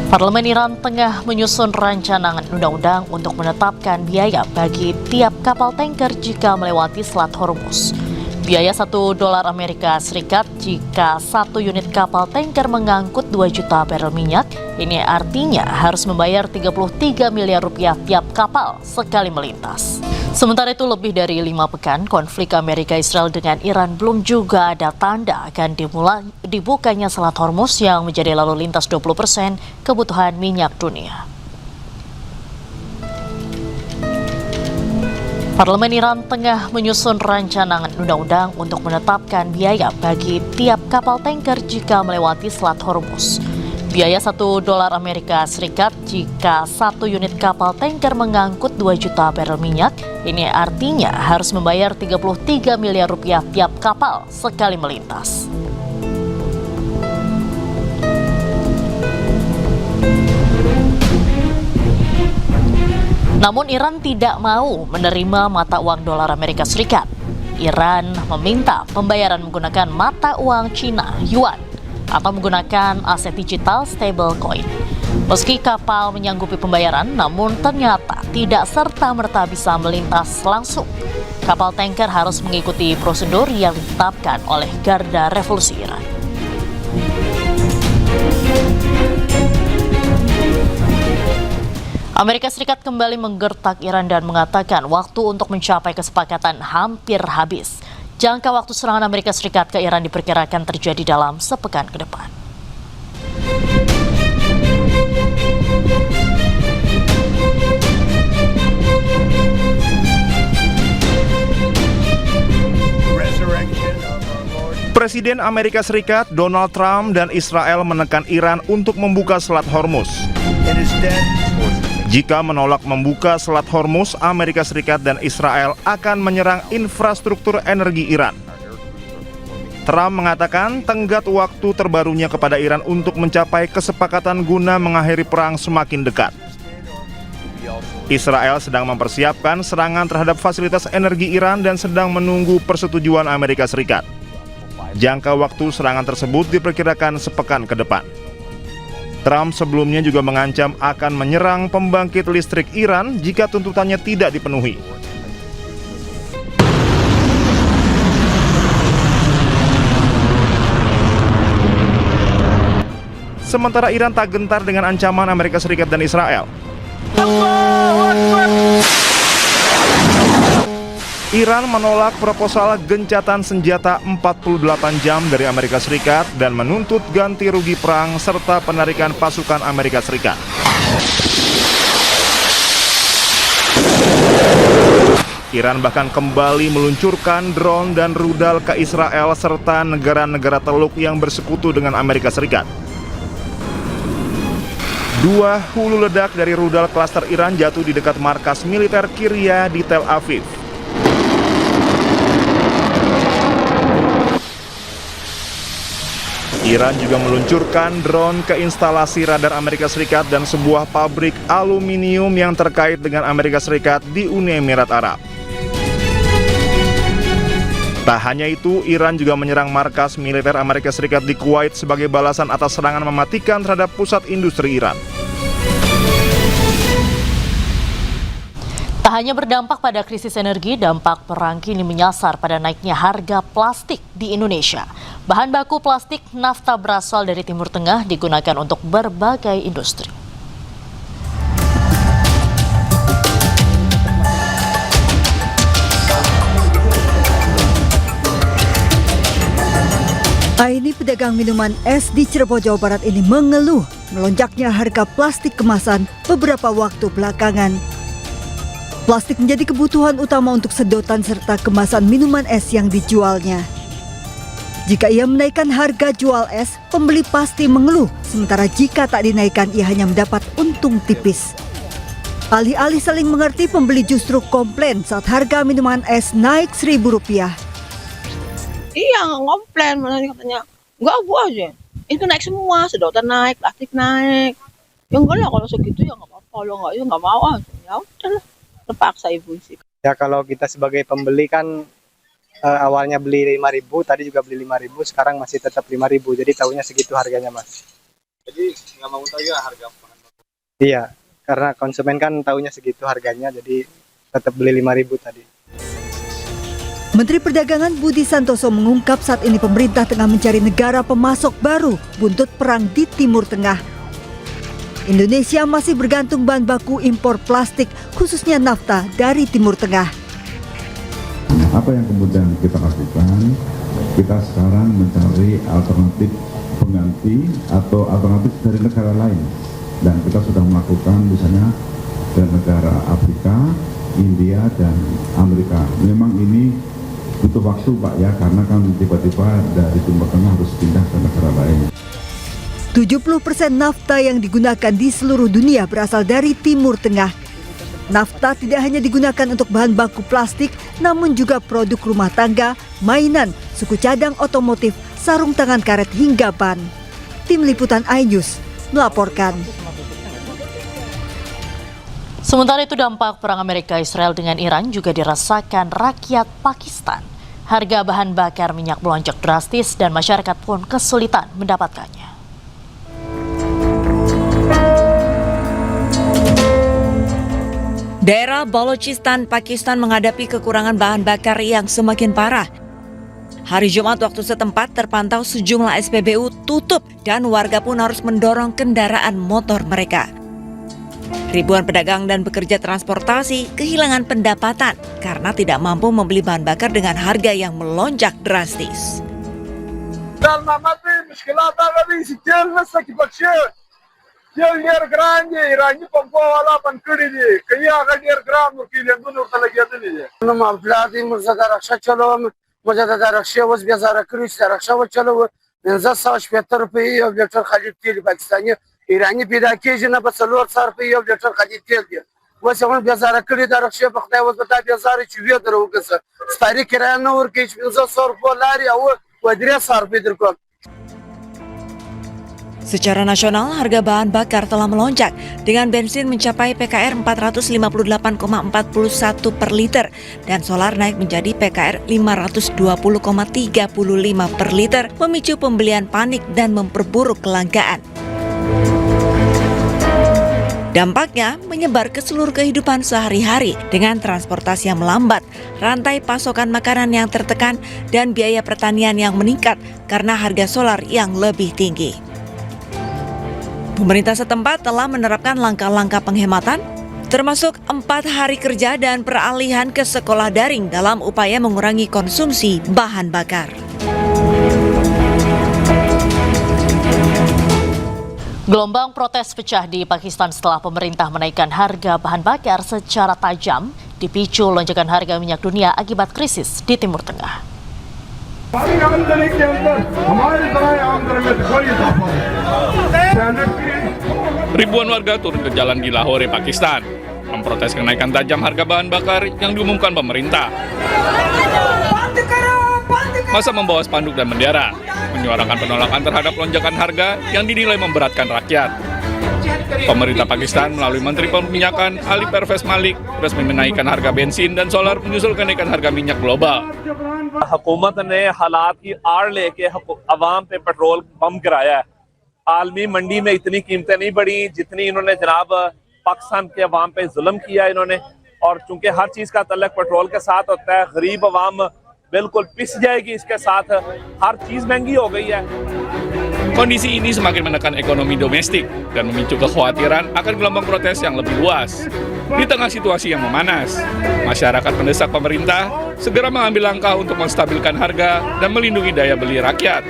Parlemen Iran tengah menyusun rancangan undang-undang untuk menetapkan biaya bagi tiap kapal tanker jika melewati Selat Hormuz. Biaya $1 Amerika Serikat jika satu unit kapal tanker mengangkut 2 juta barel minyak. Ini artinya harus membayar 33 miliar rupiah tiap kapal sekali melintas. Sementara itu lebih dari 5 pekan konflik Amerika-Israel dengan Iran belum juga ada tanda akan dibukanya Selat Hormuz yang menjadi lalu lintas 20% kebutuhan minyak dunia. Parlemen Iran tengah menyusun rancangan undang-undang untuk menetapkan biaya bagi tiap kapal tanker jika melewati Selat Hormuz. Biaya $1 Amerika Serikat jika satu unit kapal tanker mengangkut 2 juta barel minyak. Ini artinya harus membayar 33 miliar rupiah tiap kapal sekali melintas. Namun Iran tidak mau menerima mata uang dolar Amerika Serikat. Iran meminta pembayaran menggunakan mata uang Cina, yuan, atau menggunakan aset digital stablecoin. Meski kapal menyanggupi pembayaran, namun ternyata tidak serta-merta bisa melintas langsung. Kapal tanker harus mengikuti prosedur yang ditetapkan oleh Garda Revolusi Iran. Amerika Serikat kembali menggertak Iran dan mengatakan waktu untuk mencapai kesepakatan hampir habis. Jangka waktu serangan Amerika Serikat ke Iran diperkirakan terjadi dalam sepekan ke depan. Presiden Amerika Serikat Donald Trump dan Israel menekan Iran untuk membuka Selat Hormuz. Jika menolak membuka Selat Hormuz, Amerika Serikat dan Israel akan menyerang infrastruktur energi Iran. Trump mengatakan tenggat waktu terbarunya kepada Iran untuk mencapai kesepakatan guna mengakhiri perang semakin dekat. Israel sedang mempersiapkan serangan terhadap fasilitas energi Iran dan sedang menunggu persetujuan Amerika Serikat. Jangka waktu serangan tersebut diperkirakan sepekan ke depan. Trump sebelumnya juga mengancam akan menyerang pembangkit listrik Iran jika tuntutannya tidak dipenuhi. Sementara Iran tak gentar dengan ancaman Amerika Serikat dan Israel. Iran menolak proposal gencatan senjata 48 jam dari Amerika Serikat dan menuntut ganti rugi perang serta penarikan pasukan Amerika Serikat. Iran bahkan kembali meluncurkan drone dan rudal ke Israel serta negara-negara Teluk yang bersekutu dengan Amerika Serikat. 2 hulu ledak dari rudal klaster Iran jatuh di dekat markas militer Kiryat di Tel Aviv. Iran juga meluncurkan drone ke instalasi radar Amerika Serikat dan sebuah pabrik aluminium yang terkait dengan Amerika Serikat di Uni Emirat Arab. Tak hanya itu, Iran juga menyerang markas militer Amerika Serikat di Kuwait sebagai balasan atas serangan mematikan terhadap pusat industri Iran. Tak hanya berdampak pada krisis energi, dampak perang kini menyasar pada naiknya harga plastik di Indonesia. Bahan baku plastik nafta berasal dari Timur Tengah digunakan untuk berbagai industri. Aini, pedagang minuman es di Cirebon, Jawa Barat ini mengeluh melonjaknya harga plastik kemasan beberapa waktu belakangan. Plastik menjadi kebutuhan utama untuk sedotan serta kemasan minuman es yang dijualnya. Jika ia menaikkan harga jual es, pembeli pasti mengeluh, sementara jika tak dinaikkan ia hanya mendapat untung tipis. Alih-alih saling mengerti, pembeli justru komplain saat harga minuman es naik Rp1.000. Iya, nggak komplain, malah katanya nggak gua aja. Itu naik semua, sedotan naik, plastik naik. Ya enggak lah, kalau segitu ya nggak apa-apa, kalau nggak ya nggak mau aja. Ya udahlah, terpaksa ibu sih. Ya kalau kita sebagai pembeli kan awalnya beli 5.000, tadi juga beli 5.000, sekarang masih tetap 5.000, jadi tahunya segitu harganya, Mas. Jadi nggak mau tahu ya harga bahan baku. Iya, karena konsumen kan taunya segitu harganya, jadi tetap beli 5.000 tadi. Menteri Perdagangan Budi Santoso mengungkap saat ini pemerintah tengah mencari negara pemasok baru buntut perang di Timur Tengah. Indonesia masih bergantung bahan baku impor plastik, khususnya nafta dari Timur Tengah. Apa yang kemudian kita lakukan? Kita sekarang mencari alternatif pengganti atau alternatif dari negara lain. Dan kita sudah melakukan misalnya dari negara Afrika, India, dan Amerika. Memang ini butuh waktu Pak ya, karena kan tiba-tiba dari Timur Tengah harus pindah ke negara lain. 70% nafta yang digunakan di seluruh dunia berasal dari Timur Tengah. Nafta tidak hanya digunakan untuk bahan baku plastik, namun juga produk rumah tangga, mainan, suku cadang otomotif, sarung tangan karet hingga ban. Tim Liputan iNews melaporkan. Sementara itu dampak perang Amerika-Israel dengan Iran juga dirasakan rakyat Pakistan. Harga bahan bakar minyak melonjak drastis dan masyarakat pun kesulitan mendapatkannya. Daerah Balochistan, Pakistan menghadapi kekurangan bahan bakar yang semakin parah. Hari Jumat waktu setempat terpantau sejumlah SPBU tutup dan warga pun harus mendorong kendaraan motor mereka. Ribuan pedagang dan pekerja transportasi kehilangan pendapatan karena tidak mampu membeli bahan bakar dengan harga yang melonjak drastis. ایرانی پیدا کیږي نه په 400 په یو لیټر خالي تیل دی وسه هم بیا زاره کړی دا رخصه په خدای وځه دا بیا زاره چې وی درو کسه ستاري کرا نه ورکې 500 په لاري او و 300 په درکو. Secara nasional, harga bahan bakar telah melonjak dengan bensin mencapai PKR 458,41 per liter dan solar naik menjadi PKR 520,35 per liter, memicu pembelian panik dan memperburuk kelangkaan. Dampaknya menyebar ke seluruh kehidupan sehari-hari dengan transportasi yang melambat, rantai pasokan makanan yang tertekan, dan biaya pertanian yang meningkat karena harga solar yang lebih tinggi. Pemerintah setempat telah menerapkan langkah-langkah penghematan, termasuk 4 hari kerja dan peralihan ke sekolah daring dalam upaya mengurangi konsumsi bahan bakar. Gelombang protes pecah di Pakistan setelah pemerintah menaikkan harga bahan bakar secara tajam, dipicu lonjakan harga minyak dunia akibat krisis di Timur Tengah. Ribuan warga turun ke jalan di Lahore, Pakistan, memprotes kenaikan tajam harga bahan bakar yang diumumkan pemerintah. Masa membawa spanduk dan bendera, menyuarakan penolakan terhadap lonjakan harga yang dinilai memberatkan rakyat. Pemerintah Pakistan melalui Menteri Perminyakan Ali Pervez Malik resmi menaikkan harga bensin dan solar menyusul kenaikan harga minyak global. हुकूमत ने हालात की आड़ लेके अवाम पे petrol bomb कराया है। आलमी मंडी में इतनी कीमतें नहीं बढ़ी जितनी इन्होंने जनाब पाकिस्तान के अवाम पे जुल्म किया इन्होंने, और चूंकि हर चीज का तल्लुक पेट्रोल के साथ होता है, गरीब अवाम बिल्कुल पिस जाएगी इसके साथ, हर चीज महंगी हो गई है। Kondisi ini semakin menekan ekonomi domestik dan memicu kekhawatiran akan gelombang protes yang lebih luas. Di tengah situasi yang memanas, masyarakat mendesak pemerintah segera mengambil langkah untuk menstabilkan harga dan melindungi daya beli rakyat.